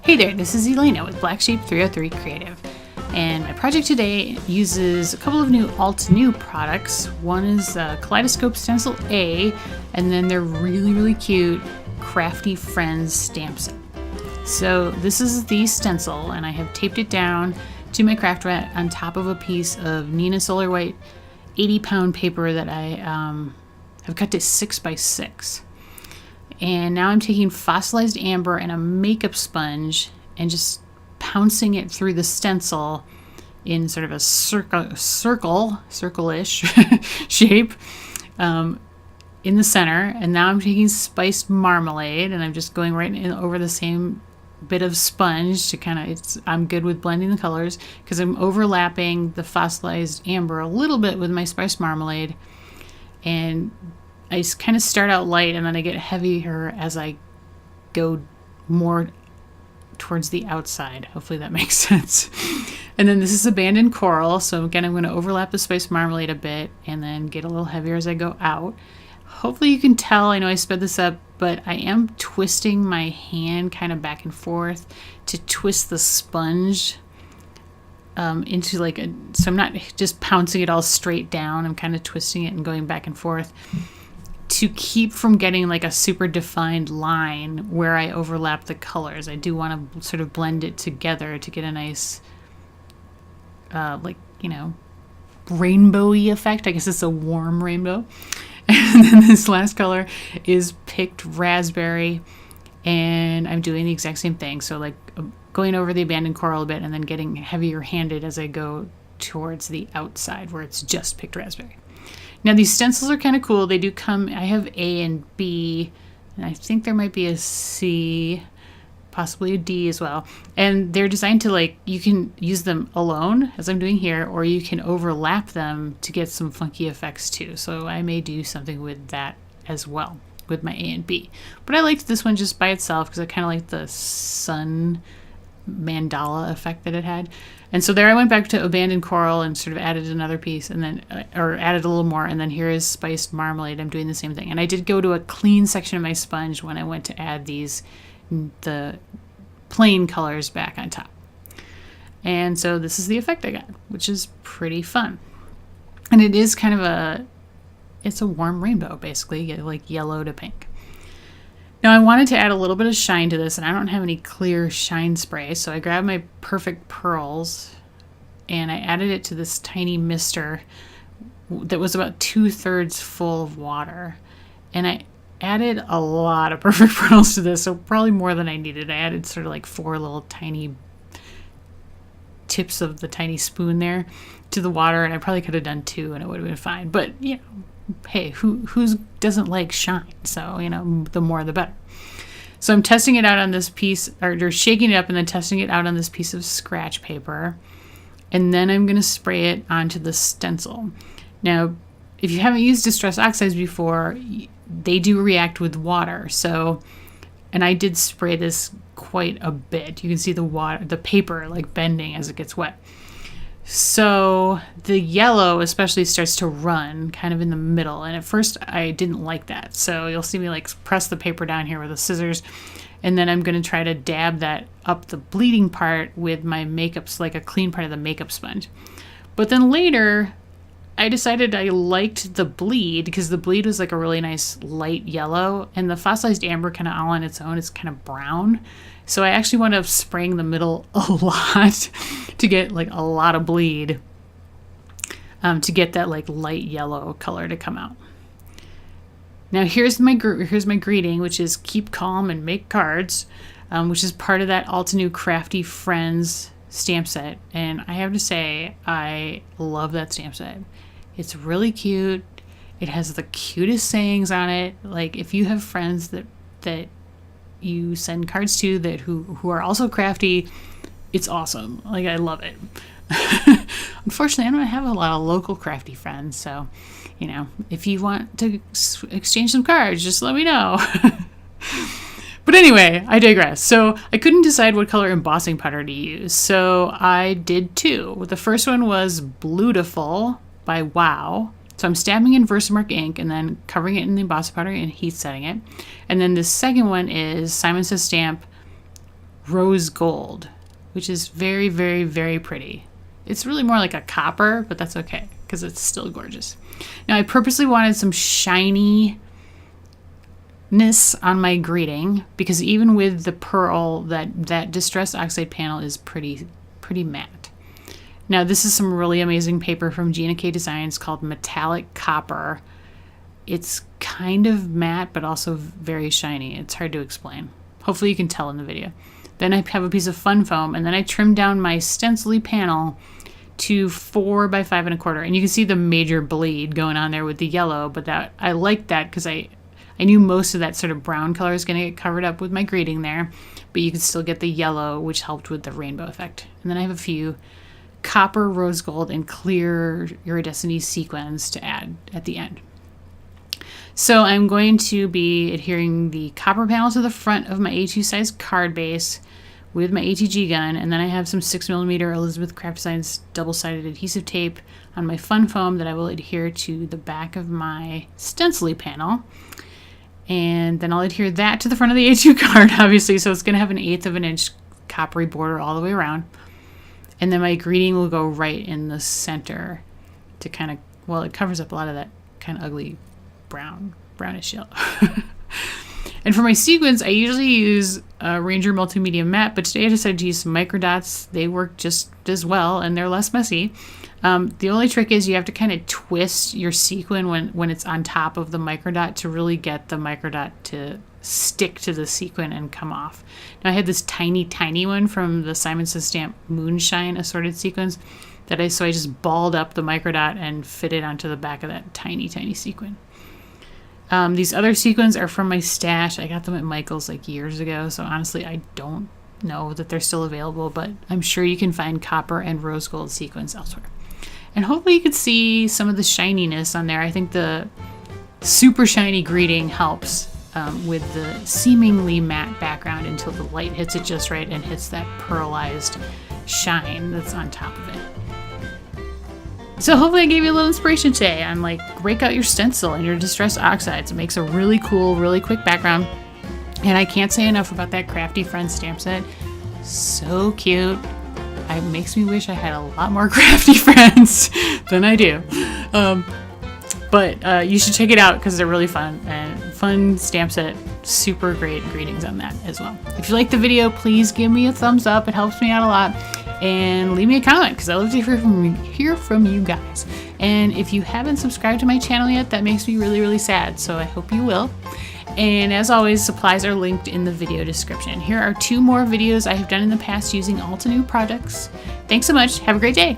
Hey there, this is Elena with Black Sheep 303 Creative, and my project today uses a couple of new Altenew products. One is Kaleidoscope Stencil A, and then they're really cute Crafty Friends stamp set. So this is the stencil, and I have taped it down to my craft mat on top of a piece of Neenah Solar White 80-pound paper that I have cut to 6x6. And now I'm taking fossilized amber and a makeup sponge and just pouncing it through the stencil in sort of a circle-ish shape in the center. And now I'm taking spiced marmalade and I'm just going right in over the same bit of sponge to kind of, I'm good with blending the colors because I'm overlapping the fossilized amber a little bit with my spiced marmalade. And I kind of start out light and then I get heavier as I go more towards the outside. Hopefully that makes sense. And then this is abandoned coral. So again, I'm going to overlap the spiced marmalade a bit and then get a little heavier as I go out. Hopefully you can tell, I know I sped this up, but I am twisting my hand kind of back and forth to twist the sponge into like a, so I'm not just pouncing it all straight down. I'm kind of twisting it and going back and forth to keep from getting like a super defined line where I overlap the colors. I do want to sort of blend it together to get a nice, like, you know, rainbowy effect. I guess it's a warm rainbow. And then this last color is picked raspberry, and I'm doing the exact same thing. So like going over the abandoned coral a bit and then getting heavier handed as I go towards the outside where it's just picked raspberry. Now these stencils are kind of cool. They do come, I have A and B, and I think there might be a C, possibly a D as well. And they're designed to, like, you can use them alone, as I'm doing here, or you can overlap them to get some funky effects too. So I may do something with that as well, with my A and B. But I liked this one just by itself because I kind of like the sun mandala effect that it had. And so there I went back to abandoned coral and sort of added another piece and then, or added a little more, and then here is spiced marmalade. I'm doing the same thing. And I did go to a clean section of my sponge when I went to add these, the plain colors back on top. And so this is the effect I got, which is pretty fun. And it is kind of it's a warm rainbow, basically, like yellow to pink. Now I wanted to add a little bit of shine to this, and I don't have any clear shine spray, so I grabbed my Perfect Pearls and I added it to this tiny mister that was about 2/3 full of water. And I added a lot of Perfect Pearls to this, so probably more than I needed. I added sort of like 4 little tiny tips of the tiny spoon there to the water, and I probably could have done 2 and it would have been fine. But, you know, hey, who doesn't like shine? So, you know, the more the better. So I'm testing it out on this piece, or shaking it up and then testing it out on this piece of scratch paper. And then I'm going to spray it onto the stencil. Now, if you haven't used Distress Oxides before, they do react with water. So, and I did spray this quite a bit. You can see the water, the paper like bending as it gets wet. So the yellow especially starts to run kind of in the middle. And at first I didn't like that. So you'll see me like press the paper down here with the scissors. And then I'm going to try to dab that up the bleeding part with my makeups, like a clean part of the makeup sponge. But then later I decided I liked the bleed because the bleed was like a really nice light yellow, and the fossilized amber kind of all on its own is kind of brown. So I actually wound up spraying the middle a lot to get like a lot of bleed to get that like light yellow color to come out. Now here's my greeting, which is keep calm and make cards, which is part of that Altenew Crafty Friends stamp set. And I have to say, I love that stamp set. It's really cute. It has the cutest sayings on it. Like if you have friends that you send cards to that who are also crafty, it's awesome. Like I love it. Unfortunately, I don't have a lot of local crafty friends, so you know, if you want to exchange some cards, just let me know. But anyway, I digress. So I couldn't decide what color embossing powder to use, so I did 2. The first one was Bluetiful by Wow. So I'm stamping in Versamark ink and then covering it in the embossing powder and heat setting it. And then the second one is Simon Says Stamp rose gold, which is very, very, very pretty. It's really more like a copper, but that's okay because it's still gorgeous. Now I purposely wanted some shininess on my greeting because even with the pearl, that distressed oxide panel is pretty matte. Now this is some really amazing paper from Gina K Designs called Metallic Copper. It's kind of matte, but also very shiny. It's hard to explain. Hopefully you can tell in the video. Then I have a piece of fun foam, and then I trimmed down my stencil panel to 4 by 5 1/4. And you can see the major bleed going on there with the yellow, but that I liked that because I knew most of that sort of brown color is going to get covered up with my greeting there, but you could still get the yellow, which helped with the rainbow effect. And then I have a few copper, rose gold, and clear iridescent sequins to add at the end. So I'm going to be adhering the copper panel to the front of my A2 size card base with my ATG gun, and then I have some 6mm Elizabeth Craft Designs double-sided adhesive tape on my fun foam that I will adhere to the back of my stencil panel. And then I'll adhere that to the front of the A2 card, obviously, so it's going to have an 1/8 of an inch coppery border all the way around. And then my greeting will go right in the center to kind of, well, it covers up a lot of that kind of ugly brownish yellow. And for my sequins, I usually use Ranger Multimedia Matte, but today I decided to use some micro dots. They work just as well, and they're less messy. The only trick is you have to kind of twist your sequin when it's on top of the micro dot to really get the micro dot to stick to the sequin and come off. Now I had this tiny one from the Simon Says Stamp Moonshine assorted sequins that I just balled up the micro dot and fit it onto the back of that tiny sequin. These other sequins are from my stash. I got them at Michael's like years ago, so honestly I don't know that they're still available, but I'm sure you can find copper and rose gold sequins elsewhere. And hopefully you could see some of the shininess on there. I think the super shiny greeting helps with the seemingly matte background until the light hits it just right and hits that pearlized shine that's on top of it. So hopefully I gave you a little inspiration today on like break out your stencil and your distressed oxides. It makes a really cool, really quick background. And I can't say enough about that Crafty Friends stamp set. So cute. It makes me wish I had a lot more Crafty Friends than I do. But you should check it out because they're really fun and fun stamp set. Super great greetings on that as well. If you like the video, please give me a thumbs up. It helps me out a lot. And leave me a comment because I love to hear from you guys. And if you haven't subscribed to my channel yet, that makes me really, really sad. So I hope you will. And as always, supplies are linked in the video description. Here are 2 more videos I have done in the past using Altenew products. Thanks so much. Have a great day.